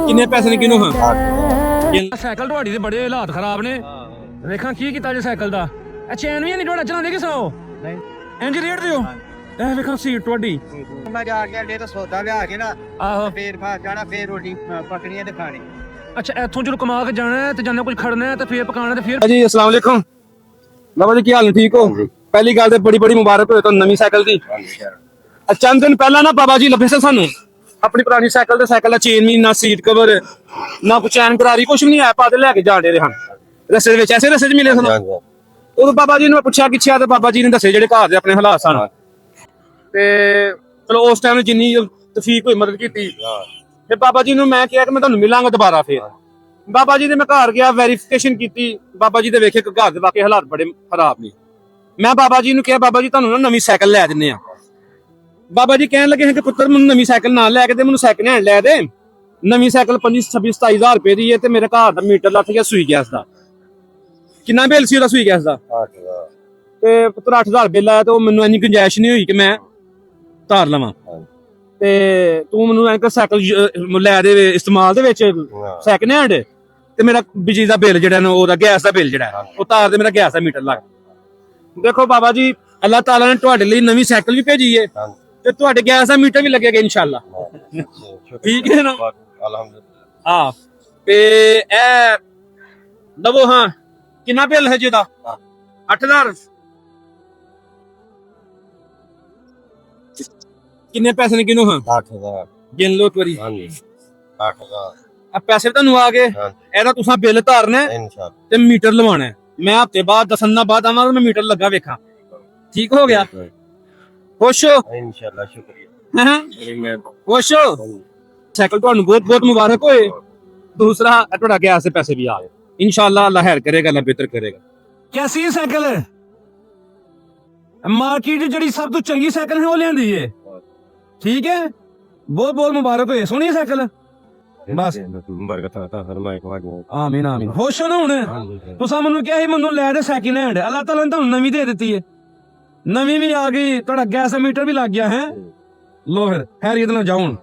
ਕਿੰਨੇ ਪੈਸੇ ਨੇ ਕਿਨੂੰ? ਸਾਈਕਲ ਤੁਹਾਡੀ ਦੇ ਬੜੇ ਹਾਲਾਤ ਖਰਾਬ ਨੇ। ਵੇਖਾਂ ਕੀ ਕੀਤਾ ਜੇ ਸਾਈਕਲ ਦਾ। ਇਹ ਚੈਨ ਵੀ ਨਹੀਂ ਤੁਹਾਡਾ ਚਲਾਉਂਦੇ ਕਿਸ ਨੂੰ? ਨਹੀਂ ਇੰਜ ਰੇਟ ਦਿਓ। ਇਹ ਵੇਖਾਂ ਸੀਟ ਤੁਹਾਡੀ। ਮੈਂ ਜਾ ਕੇ ਅੱਡੇ ਤੋਂ ਸੌਦਾ ਲਿਆ ਕੇ ਨਾ ਆਹੋ ਫੇਰ ਖਾ ਜਾਣਾ, ਫੇਰ ਰੋਟੀ ਪਕੜੀਆਂ ਤੇ ਖਾਣੀ। ਅੱਛਾ ਇੱਥੋਂ ਜਦੋਂ ਕਮਾ ਕੇ ਜਾਣਾ ਹੈ ਤੇ ਜਾਣਾ ਕੁਝ ਖੜਨਾ ਹੈ ਤੇ ਫੇਰ ਪਕਾਣਾ ਤੇ ਫੇਰ। ਜੀ अस्सलाम वालेकुम बाबा जी, की हाल है? ठीक हो? पहली गल तो बड़ी बड़ी मुबारक हो तो नवी साइकिल दी। चंद दिन पहला ना बाबा जी लभे से सानू अपनी पुरानी साइकिल ते साइकिल दा चेन भी ना, सीट कवर ना, कोई चैन करारी कुछ भी नहीं है। पादे लेके जान दे हन रस्ते विच, ऐसे रस्ते च मिले सन। उदों बाबा जी ने मैं पुछया किछया ते बाबा जी ने दसे जेहड़े घर दे अपने हालात सन ते चलो उस टाइम जिन्नी तौफीक होई मदद कीती। फिर बाबा जी ने मैं कहा कि मैं तुहानू मिलांगा दोबारा। फिर बाबा जी ने मैं घर गया, वेरीफिकेशन की। बाबा जी दे वेखे घर दे वाकई हालात बड़े खराब ने। मैं बाबा जी ने कहा बाबा जी तुहानू ना नवी साइकिल लै दिन्ने आ। बाबा जी कहन लगे हैं कि पुत्र मैनू नवी साइकिल ना लैके दे, मैनू सैकंड हैंड लै दे। नवी साइकिल 26-27 हज़ार रुपए दी है ते मेरे घर दा मीटर लथ गया सूई गैस दा। किन्ना बिल सी ओहदा सूई गैस दा? 8,000 ते पुत्र 8,000 बिल आया ते मैनू इन्नी गुंजाइश नहीं हुई कि मैं तार लवां। ते तू मैनू ऐ साइकिल लै दे इस्तेमाल दे विच सैकंड हैंड ते मेरा बिजली दा बिल जेहड़ा ना ओहदा गैस दा बिल जेहड़ा है ओह तार दे मेरा गैस दा मीटर लग। देखो बाबा जी अल्लाह ताला ने तुहाडे लई नवी साइकिल भी भेजी है ते तुहाडे गैस दा मीटर भी लगेगा इंशाअल्लाह। ठीक है ना? अल्हम्दुलिल्लाह। हां ते ए लवो। हां कितना बिल है जेदा? 8,000। किन्ने पैसे ने किनु? हां 8,000 गिन लो एक बारी। हां जी 8,000 अब पैसे भी तुहानू आ गए। एदा तुसां बिल तारना है ते मीटर लवाना है। मैं हफ्ते बाद 10 दिन बाद आवां तो मैं मीटर लगा वेखा। ठीक हो गया? खुश हो? इंशाअल्लाह शुक्रिया। हां खुश हो? साइकिल तुहानू बहुत बहुत मुबारक होए। दूसरा तुहाडा गैस से पैसे भी आ गए इंशाअल्लाह। अल्लाह खैर करेगा, अल्लाह बेहतर करेगा। कैसी साइकिल है? मार्केट जड़ी सब तो चंगी साइकिल है वो लियांदी है। ठीक है, बहुत बहुत मुबारक होए। सोहनी साइकिल बस आमीन आमीन। खुश हो ना हुण? तुसां मैनू कहा सी मैनू लै दे सैकंड हैंड, अल्लाह ताला ने तुहानू नवी दे दित्ती है। नवी भी आ गई, तुहाडा गैस मीटर भी लग गया है। लो फिर खैरियत नाल जाओ हुण।